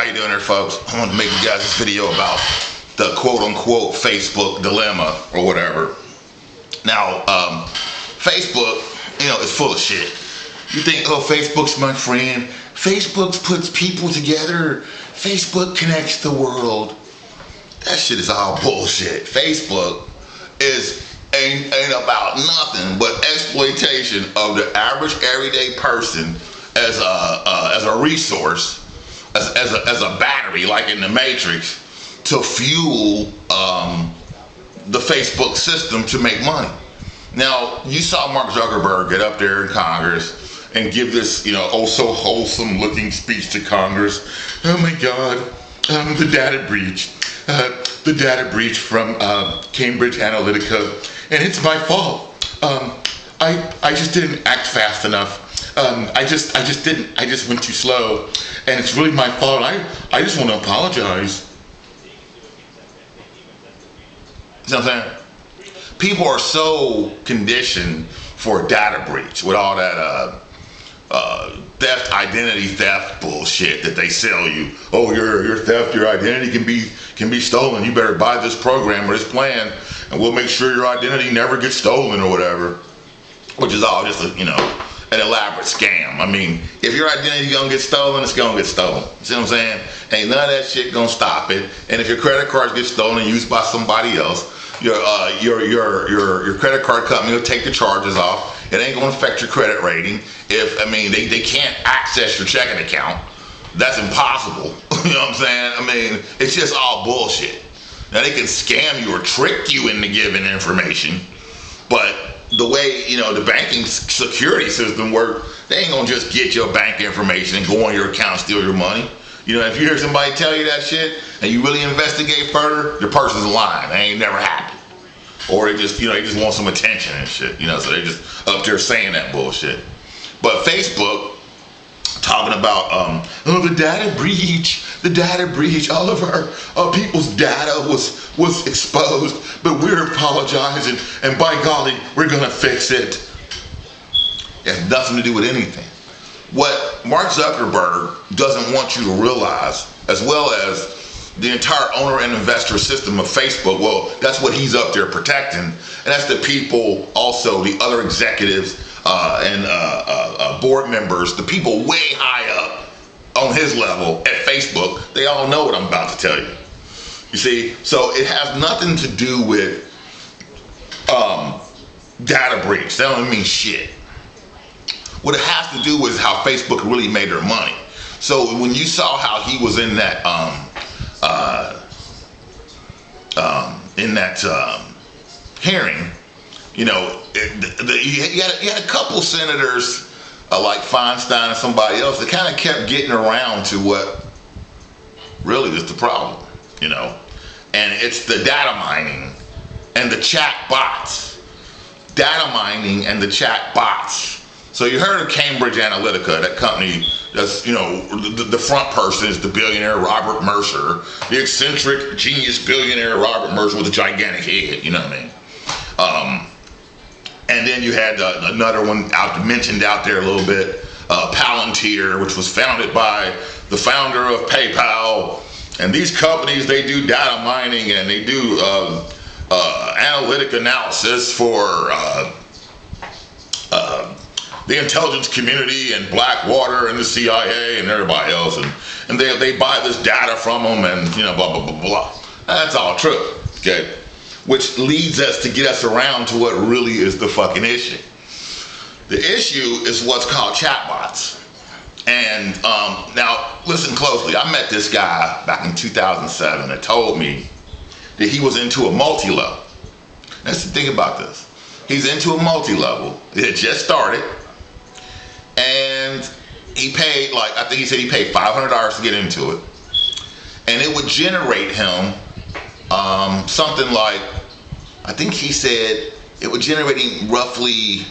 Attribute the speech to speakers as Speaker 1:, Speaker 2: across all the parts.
Speaker 1: you doing there, folks? I want to make you guys this video about the quote-unquote Facebook dilemma or whatever. Now, Facebook, is full of shit. You think, oh, Facebook's my friend. Facebook puts people together. Facebook connects the world. That shit is all bullshit. Facebook ain't about nothing but exploitation of the average everyday person as a resource, as a battery, like in the Matrix, to fuel the Facebook system to make money. Now, you saw Mark Zuckerberg get up there in Congress and give this, oh so wholesome looking speech to Congress. Oh my God, the data breach. The data breach from Cambridge Analytica, and it's my fault. I just didn't act fast enough. I just went too slow, and it's really my fault. I just want to apologize. You know what I'm saying? People are so conditioned for data breach with all that identity theft bullshit that they sell you. Oh, your identity can be stolen. You better buy this program or this plan, and we'll make sure your identity never gets stolen or whatever. Which is all just an elaborate scam. I mean, if your identity gonna get stolen, it's gonna get stolen. You see what I'm saying? Ain't none of that shit gonna stop it. And if your credit cards get stolen and used by somebody else, your credit card company will take the charges off. It ain't gonna affect your credit rating. They can't access your checking account. That's impossible. You know what I'm saying? I mean, it's just all bullshit. Now they can scam you or trick you into giving information, but the way, the banking security system works, they ain't gonna just get your bank information and go on your account and steal your money. If you hear somebody tell you that shit and you really investigate further, the person's lying. They ain't never happened. Or they just want some attention and shit, so they just up there saying that bullshit. But Facebook, talking about, the data breach, all of our people's data was exposed, but we're apologizing, and by golly, we're gonna fix it. It has nothing to do with anything. What Mark Zuckerberg doesn't want you to realize, as well as the entire owner and investor system of Facebook, well, that's what he's up there protecting, and that's the people, also the other executives and board members, the people way high up on his level at Facebook. They all know what I'm about to tell you. You see, so it has nothing to do with data breach. That don't mean shit. What it has to do with is how Facebook really made their money. So when you saw how he was in that hearing, you had a couple senators like Feinstein and somebody else that kind of kept getting around to what really is the problem, and it's the data mining and the chat bots. Data mining and the chat bots. So you heard of Cambridge Analytica, that company that's, the front person is the billionaire Robert Mercer, the eccentric genius billionaire Robert Mercer with a gigantic head, you know what I mean? And then you had another one mentioned out there a little bit, Palantir, which was founded by the founder of PayPal. And these companies, they do data mining and they do analytic analysis for the intelligence community and Blackwater and the CIA and everybody else, and they buy this data from them, and blah blah blah blah. That's all true, okay? Which leads us to get us around to what really is the fucking issue. The issue is what's called chatbots. And now listen closely. I met this guy back in 2007 that told me that he was into a multi-level. Let's think about this. He's into a multi-level. It had just started. And he paid, I think he said he paid $500 to get into it. And it would generate him something like, I think he said it would generate him roughly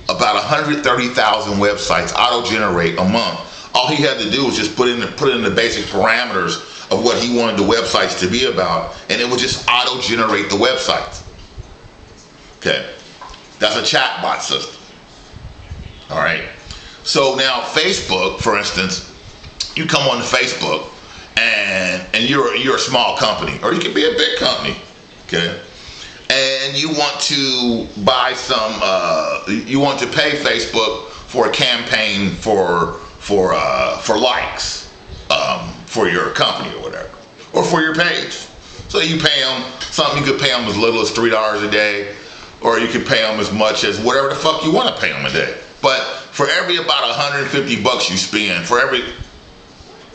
Speaker 1: about 130,000 websites auto-generate a month. All he had to do was just put in the basic parameters of what he wanted the websites to be about, and it would just auto-generate the websites. Okay, that's a chatbot system. All right. So now Facebook, for instance, you come on Facebook and you're a small company, or you could be a big company, okay? And you want to buy some, you want to pay Facebook for a campaign for likes, for your company or whatever, or for your page. So you pay them something. You could pay them as little as $3 a day, or you could pay them as much as whatever the fuck you want to pay them a day. But for every about $150 you spend, for every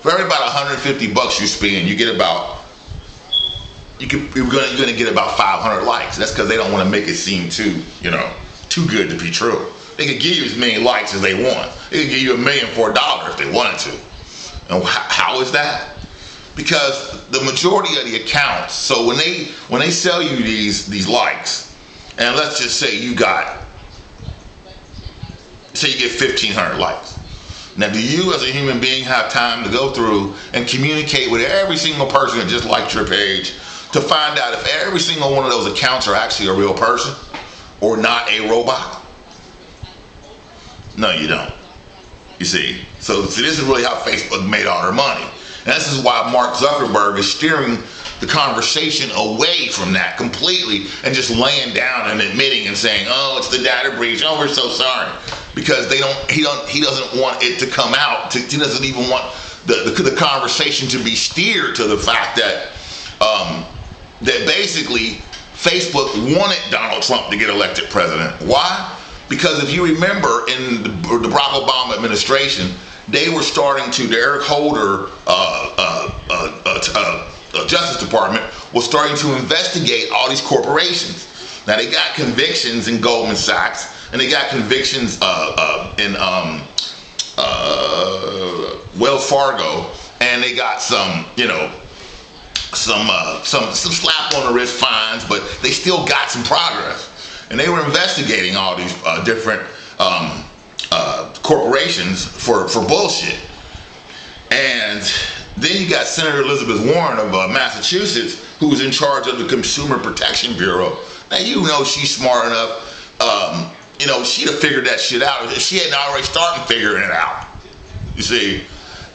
Speaker 1: about $150 you spend, you're gonna get about 500 likes. That's because they don't want to make it seem too good to be true. They could give you as many likes as they want. They could give you $1 million for $1 if they wanted to. And how is that? Because the majority of the accounts, so when they sell you these likes, and let's just say you get 1,500 likes. Now, do you as a human being have time to go through and communicate with every single person that just liked your page to find out if every single one of those accounts are actually a real person or not a robot? No, you don't. You see, so this is really how Facebook made all their money. And this is why Mark Zuckerberg is steering the conversation away from that completely and just laying down and admitting and saying, "Oh, it's the data breach. Oh, we're so sorry," because he doesn't want it to come out. He doesn't even want the conversation to be steered to the fact that that basically Facebook wanted Donald Trump to get elected president. Why? Because if you remember in the Barack Obama administration, they were starting to, the Eric Holder Justice Department was starting to investigate all these corporations. Now they got convictions in Goldman Sachs, and they got convictions in Wells Fargo, and they got some slap on the wrist fines, but they still got some progress. And they were investigating all these different corporations for bullshit. And then you got Senator Elizabeth Warren of Massachusetts, who was in charge of the Consumer Protection Bureau. Now, she's smart enough, she'd have figured that shit out if she hadn't already started figuring it out. You see?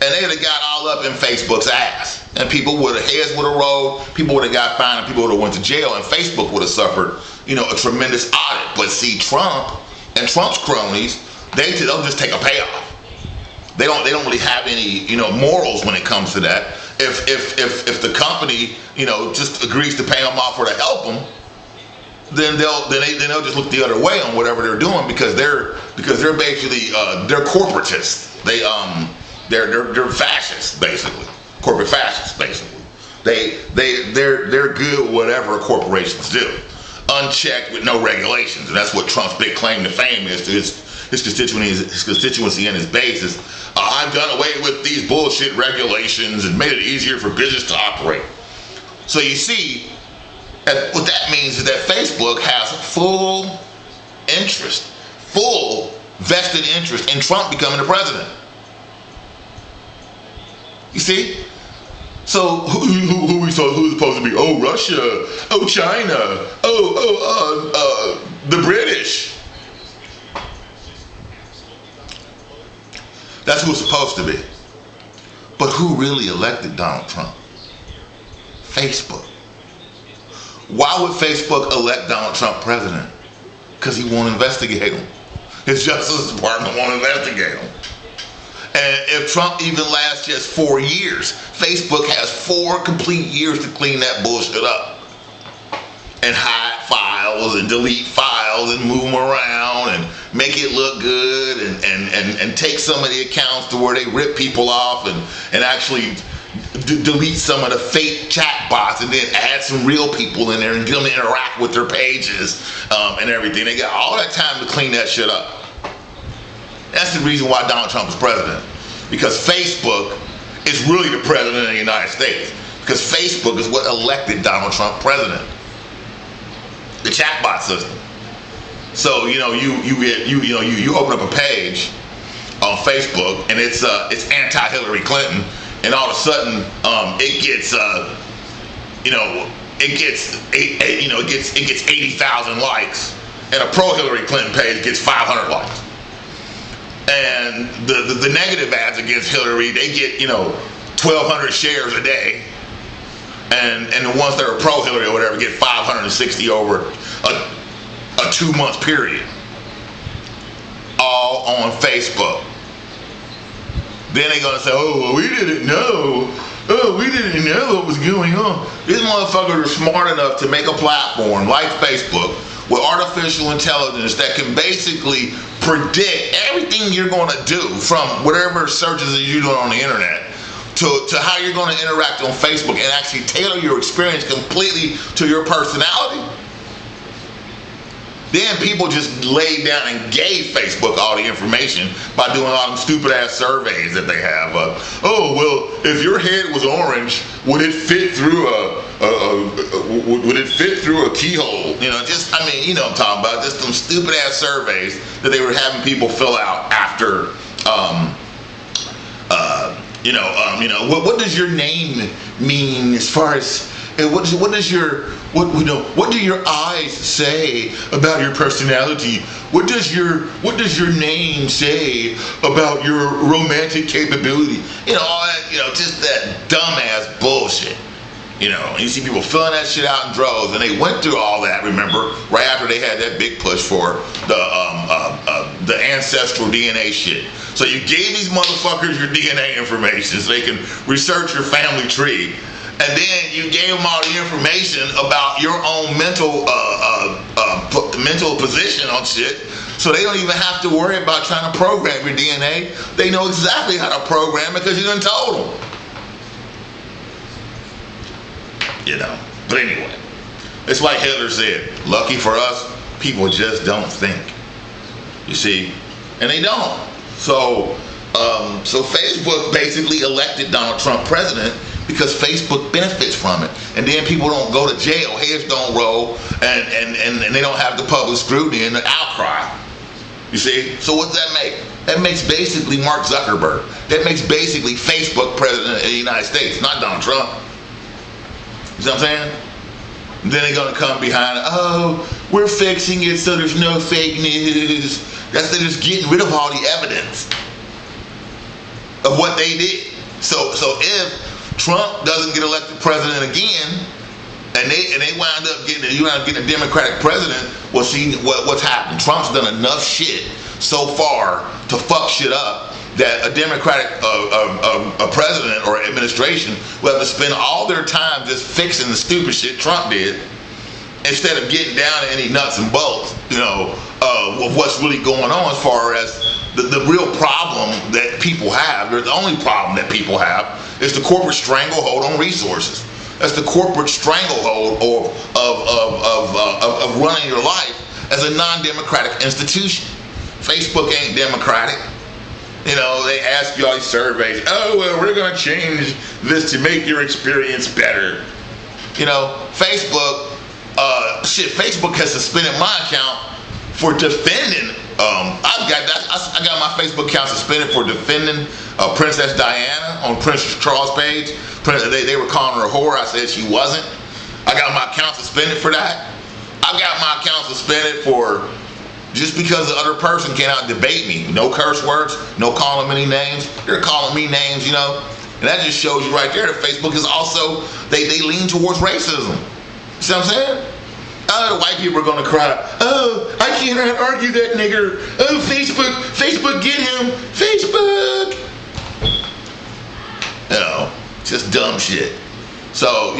Speaker 1: And they'd have got all up in Facebook's ass. And heads would have rolled, people would have got fined, and people would have went to jail, and Facebook would have suffered, a tremendous audit. But see, Trump and Trump's cronies, they'll just take a payoff. They don't really have any, morals when it comes to that. If the company, just agrees to pay them off or to help them, then they'll just look the other way on whatever they're doing because they're basically they're corporatists. They're fascists basically, corporate fascists basically. They're good with whatever corporations do, unchecked with no regulations, and that's what Trump's big claim to fame is to his constituency and his base is, I've done away with these bullshit regulations and made it easier for business to operate. So you see, what that means is that Facebook has full vested interest in Trump becoming the president. You see? So who's supposed to be? Oh, Russia. Oh, China. The British. That's who it's supposed to be. But who really elected Donald Trump? Facebook. Why would Facebook elect Donald Trump president? Because he won't investigate him. His Justice Department won't investigate him. And if Trump even lasts just 4 years, Facebook has 4 complete years to clean that bullshit up. And hide files and delete files and move them around and make it look good and take some of the accounts to where they rip people off and actually delete some of the fake chat bots and then add some real people in there and get them to interact with their pages and everything. They got all that time to clean that shit up. That's the reason why Donald Trump is president. Because Facebook is really the president of the United States. Because Facebook is what elected Donald Trump president. The chatbot system. So you open up a page on Facebook and it's anti-Hillary Clinton, and all of a sudden it gets 80,000 likes, and a pro-Hillary Clinton page gets 500 likes. And the negative ads against Hillary, they get 1,200 shares a day, and the ones that are pro Hillary or whatever get 560 over a 2-month period, all on Facebook. Then they're gonna say, oh, well, we didn't know. Oh, we didn't know what was going on. These motherfuckers are smart enough to make a platform like Facebook with artificial intelligence that can basically predict everything you're going to do, from whatever searches that you're doing on the internet to how you're going to interact on Facebook, and actually tailor your experience completely to your personality. Then people just laid down and gave Facebook all the information by doing all them stupid ass surveys that they have. Oh, well, if your head was orange, would it fit through a keyhole? You know what I'm talking about. Just some stupid ass surveys that they were having people fill out after. What does your name mean as far as what do your eyes say about your personality? What does your name say about your romantic capability? All that, just that dumbass bullshit. You see people filling that shit out in droves, and they went through all that, remember, right after they had that big push for the ancestral DNA shit. So you gave these motherfuckers your DNA information so they can research your family tree. And then you gave them all the information about your own mental position on shit, so they don't even have to worry about trying to program your DNA. They know exactly how to program it because you done told them. But anyway, it's like Hitler said, lucky for us, people just don't think. You see? And they don't. So Facebook basically elected Donald Trump president because Facebook benefits from it. And then people don't go to jail, heads don't roll, and they don't have the public scrutiny and the outcry. You see? So what does that make? That makes basically Mark Zuckerberg. That makes basically Facebook president of the United States, not Donald Trump. You see what I'm saying? And then they're going to come behind, oh, we're fixing it so there's no fake news. They're just getting rid of all the evidence of what they did. So if Trump doesn't get elected president again, and they wind up getting a Democratic president, well, see what's happened. Trump's done enough shit so far to fuck shit up that a Democratic a president or administration will have to spend all their time just fixing the stupid shit Trump did, instead of getting down to any nuts and bolts, of what's really going on as far as the real problem that people have. The only problem that people have is the corporate stranglehold on resources. That's the corporate stranglehold of running your life as a non-democratic institution. Facebook ain't democratic. They ask you all these surveys. Oh, well, we're going to change this to make your experience better. Facebook has suspended my account for defending. I got my Facebook account suspended for defending Princess Diana on Prince Charles' page. They were calling her a whore. I said she wasn't. I got my account suspended for that. I got my account suspended for just because the other person came out and debate me. No curse words, no calling them any names. They're calling me names, And that just shows you right there that Facebook is also, they lean towards racism. You see what I'm saying? Oh, the white people are going to cry. Oh, I cannot argue that nigger. Oh, Facebook, get him. Facebook. Just dumb shit. So,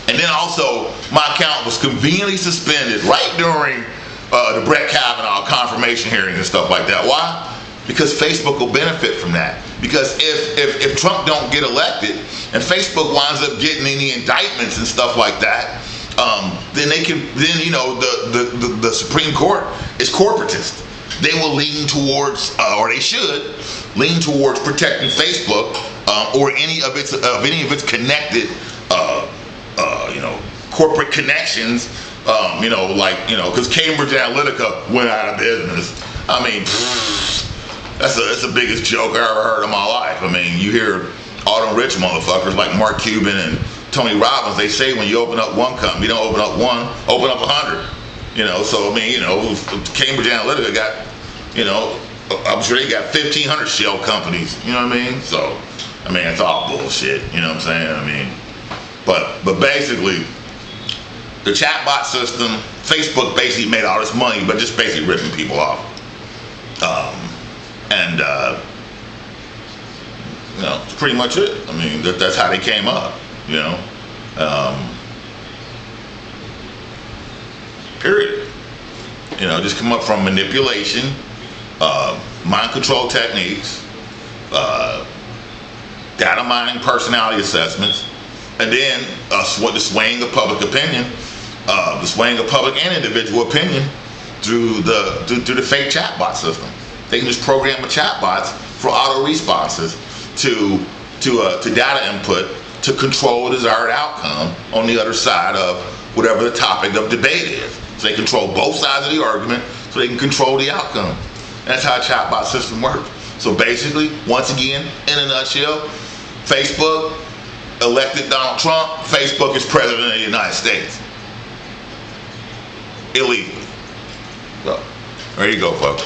Speaker 1: and then also my account was conveniently suspended right during the Brett Kavanaugh confirmation hearings and stuff like that. Why? Because Facebook will benefit from that. Because if Trump don't get elected and Facebook winds up getting any indictments and stuff like that, then the Supreme Court is corporatist. They will lean towards, or they should lean towards protecting Facebook or any of its connected, corporate connections. Because Cambridge Analytica went out of business. I mean, that's the biggest joke I ever heard in my life. I mean, you hear all them rich motherfuckers like Mark Cuban and Tony Robbins. They say when you open up one company, you don't open up one, open up 100. So I mean, Cambridge Analytica got You know, I'm sure they got 1,500 shell companies. You know what I mean? So, I mean, it's all bullshit. You know what I'm saying? I mean, but basically, the chatbot system, Facebook basically made all this money, but just basically ripping people off. You know, it's pretty much it. I mean, that's how they came up. You know, period. You know, just come up from manipulation, mind control techniques, data mining, personality assessments, and then what the swaying of public opinion, the swaying of public and individual opinion through the fake chatbot system. They can just program the chatbots for auto responses to data input to control the desired outcome on the other side of whatever the topic of debate is. So they control both sides of the argument so they can control the outcome. That's how a chatbot system works. So basically, once again, in a nutshell, Facebook elected Donald Trump. Facebook is president of the United States. Illegally. So, there you go, folks.